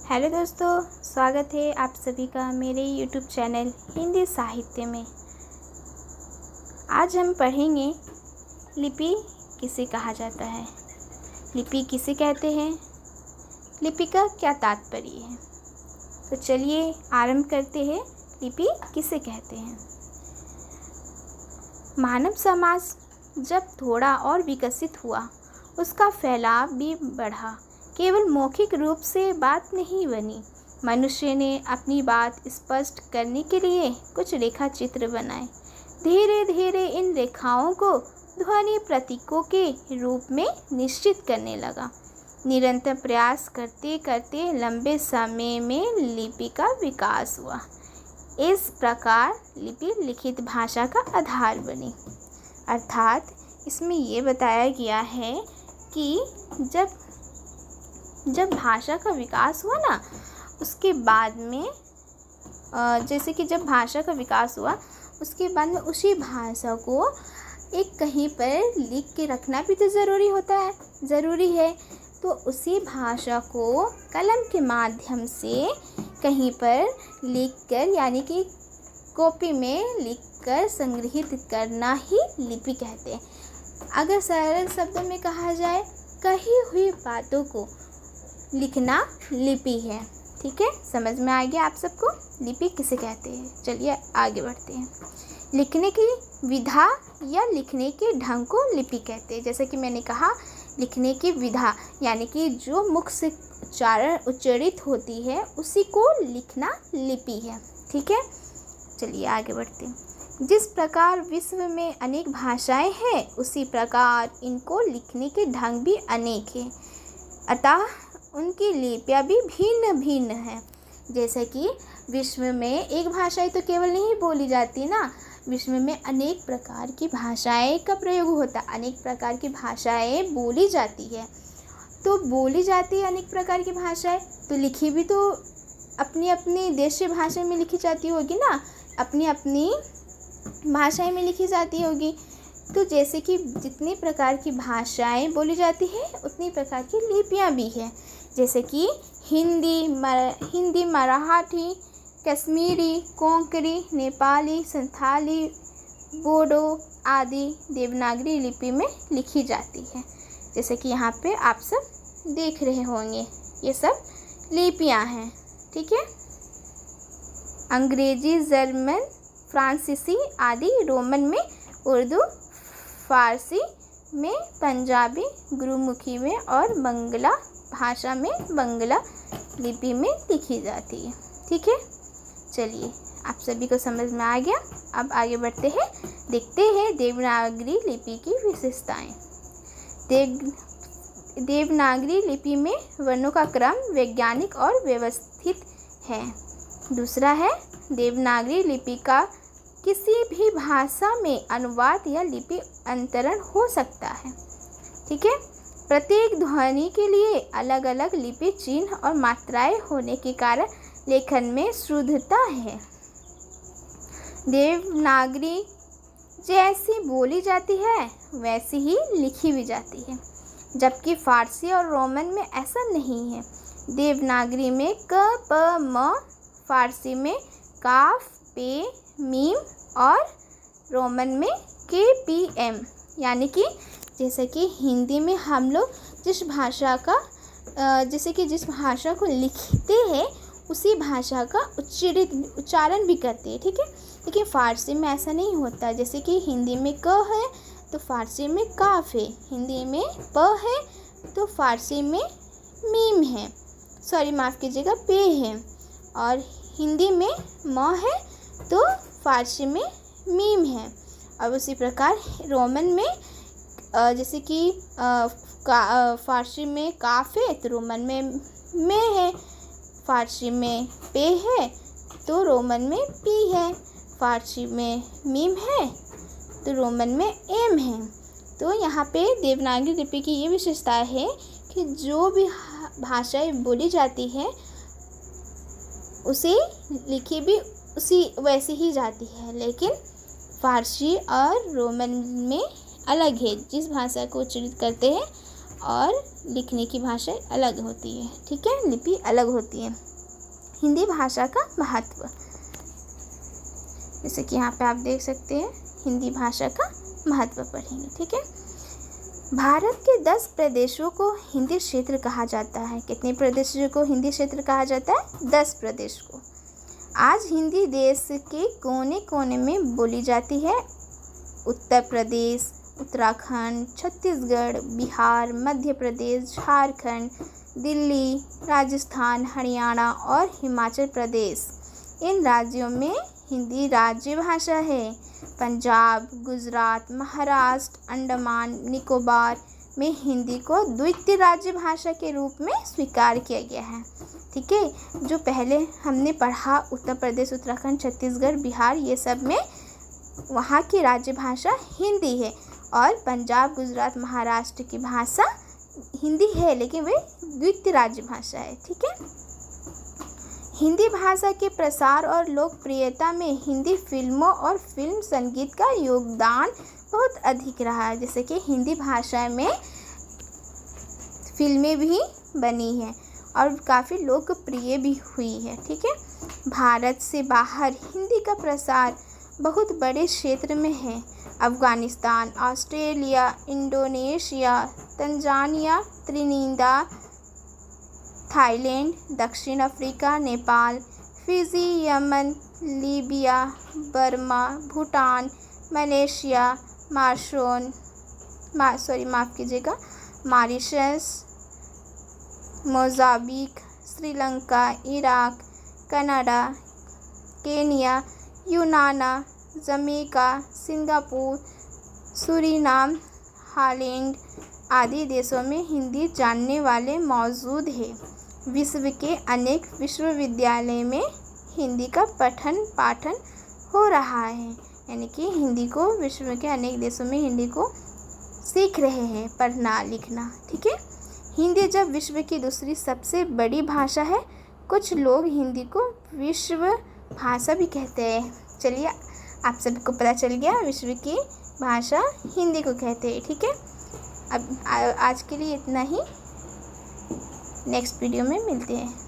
Hello दोस्तों, स्वागत है आप सभी का मेरे यूट्यूब चैनल हिंदी साहित्य में। आज हम पढ़ेंगे लिपि किसे कहा जाता है, लिपि किसे कहते हैं, लिपि का क्या तात्पर्य है। तो चलिए आरंभ करते हैं। लिपि किसे कहते हैं। मानव समाज जब थोड़ा और विकसित हुआ, उसका फैलाव भी बढ़ा। केवल मौखिक रूप से बात नहीं बनी, मनुष्य ने अपनी बात स्पष्ट करने के लिए कुछ रेखा चित्र बनाए। धीरे धीरे इन रेखाओं को ध्वनि प्रतीकों के रूप में निश्चित करने लगा। निरंतर प्रयास करते करते लंबे समय में लिपि का विकास हुआ। इस प्रकार लिपि लिखित भाषा का आधार बनी। अर्थात इसमें ये बताया गया है कि जब भाषा का विकास हुआ ना, उसके बाद में जैसे कि जब भाषा का विकास हुआ उसके बाद में उसी भाषा को एक कहीं पर लिख के रखना भी तो ज़रूरी है। तो उसी भाषा को कलम के माध्यम से कहीं पर लिखकर, यानी कि कॉपी में लिखकर संग्रहित करना ही लिपि कहते हैं। अगर सरल शब्दों में कहा जाए, कही हुई बातों को लिखना लिपि है। ठीक है, समझ में आ गया आप सबको लिपि किसे कहते हैं। चलिए आगे बढ़ते हैं। लिखने की विधा या लिखने के ढंग को लिपि कहते हैं। जैसे कि मैंने कहा, लिखने की विधा यानी कि जो मुख से उच्चारित होती है उसी को लिखना लिपि है। ठीक है, चलिए आगे बढ़ते हैं। जिस प्रकार विश्व में अनेक भाषाएं हैं, उसी प्रकार इनको लिखने के ढंग भी अनेक हैं, अतः उनकी लिपियाँ भी भिन्न भिन्न हैं। जैसे कि विश्व में एक भाषा तो केवल नहीं बोली जाती ना, विश्व में अनेक प्रकार की भाषाएं का प्रयोग होता है, अनेक प्रकार की भाषाएं बोली जाती है। तो बोली जाती है अनेक प्रकार की भाषाएं, तो लिखी भी तो अपनी अपनी देशीय भाषा में लिखी जाती होगी ना, अपनी अपनी भाषाएं में लिखी जाती होगी। तो जैसे कि जितनी प्रकार की भाषाएं बोली जाती है उतनी प्रकार की लिपियाँ भी हैं। जैसे कि हिंदी, मराठी, कश्मीरी, कोंकणी, नेपाली, संथाली, बोडो आदि देवनागरी लिपि में लिखी जाती है। जैसे कि यहाँ पे आप सब देख रहे होंगे, ये सब लिपियाँ हैं। ठीक है, अंग्रेजी, जर्मन, फ्रांसीसी आदि रोमन में, उर्दू, फारसी में, पंजाबी, गुरुमुखी में और बंगला भाषा में बंगला लिपि में लिखी जाती है। ठीक है, चलिए आप सभी को समझ में आ गया। अब आगे बढ़ते हैं, देखते हैं देवनागरी लिपि की विशेषताएं। देवनागरी लिपि में वर्णों का क्रम वैज्ञानिक और व्यवस्थित है। दूसरा है, देवनागरी लिपि का किसी भी भाषा में अनुवाद या लिपि अंतरण हो सकता है। ठीक है, प्रत्येक ध्वनि के लिए अलग अलग लिपि चिन्ह और मात्राएं होने के कारण लेखन में शुद्धता है। देवनागरी जैसी बोली जाती है वैसी ही लिखी भी जाती है, जबकि फारसी और रोमन में ऐसा नहीं है। देवनागरी में क, प, म, फारसी में काफ, पे, मीम और रोमन में के, पी, एम। यानी कि जैसे कि हिंदी में हम लोग जिस भाषा को लिखते हैं उसी भाषा का उच्चारण भी करते हैं। ठीक है, लेकिन फारसी में ऐसा नहीं होता। जैसे कि हिंदी में क है तो फारसी में काफ है, हिंदी में प है तो फारसी में मीम है, माफ़ कीजिएगा, पे है, और हिंदी में म है तो फारसी में मीम है। और उसी प्रकार रोमन में जैसे कि फारसी में काफ है तो रोमन में है, फारसी में पे है तो रोमन में पी है, फारसी में मीम है तो रोमन में एम है। तो यहाँ पे देवनागरी लिपि की ये विशेषता है कि जो भी भाषाएं बोली जाती है उसे लिखी भी उसी वैसे ही जाती है, लेकिन फारसी और रोमन में अलग है। जिस भाषा को उच्चारित करते हैं और लिखने की भाषा अलग होती है, ठीक है, लिपि अलग होती है। हिंदी भाषा का महत्व, जैसे कि यहाँ पे आप देख सकते हैं हिंदी भाषा का महत्व पढ़ेंगे, ठीक है। भारत के 10 प्रदेशों को हिंदी क्षेत्र कहा जाता है। कितने प्रदेशों को हिंदी क्षेत्र कहा जाता है? 10 प्रदेश को। आज हिंदी देश के कोने कोने में बोली जाती है। उत्तर प्रदेश, उत्तराखंड, छत्तीसगढ़, बिहार, मध्य प्रदेश, झारखंड, दिल्ली, राजस्थान, हरियाणा और हिमाचल प्रदेश, इन राज्यों में हिंदी राज्य भाषा है। पंजाब, गुजरात, महाराष्ट्र, अंडमान निकोबार में हिंदी को द्वितीय राज्य भाषा के रूप में स्वीकार किया गया है, ठीक है। जो पहले हमने पढ़ा उत्तर प्रदेश, उत्तराखंड, छत्तीसगढ़, बिहार, ये सब में वहाँ की राज्य भाषा हिंदी है, और पंजाब, गुजरात, महाराष्ट्र की भाषा हिंदी है, लेकिन वे द्वितीय राज्य भाषा है, ठीक है। हिंदी भाषा के प्रसार और लोकप्रियता में हिंदी फिल्मों और फिल्म संगीत का योगदान बहुत अधिक रहा है। जैसे कि हिंदी भाषा में फिल्में भी बनी हैं और काफ़ी लोकप्रिय भी हुई है, ठीक है। भारत से बाहर हिंदी का प्रसार बहुत बड़े क्षेत्र में है। Afghanistan, Australia, Indonesia, Tanzania, Trinidad, Thailand, दक्षिण Africa, Nepal, Fiji, Yemen, Libya, Burma, Bhutan, Malaysia, Mauritius, Mozambique, Sri Lanka, Iraq, Canada, Kenya, यूनान, जमैका, सिंगापुर, सूरीनाम, हॉलैंड आदि देशों में हिंदी जानने वाले मौजूद हैं। विश्व के अनेक विश्वविद्यालय में हिंदी का पठन पाठन हो रहा है, यानी कि हिंदी को विश्व के अनेक देशों में हिंदी को सीख रहे हैं पढ़ना लिखना, ठीक है। हिंदी जब विश्व की दूसरी सबसे बड़ी भाषा है, कुछ लोग हिंदी को विश्व भाषा भी कहते हैं। चलिए, आप सबको पता चल गया विश्व की भाषा हिंदी को कहते हैं, ठीक है। अब आज के लिए इतना ही, नेक्स्ट वीडियो में मिलते हैं।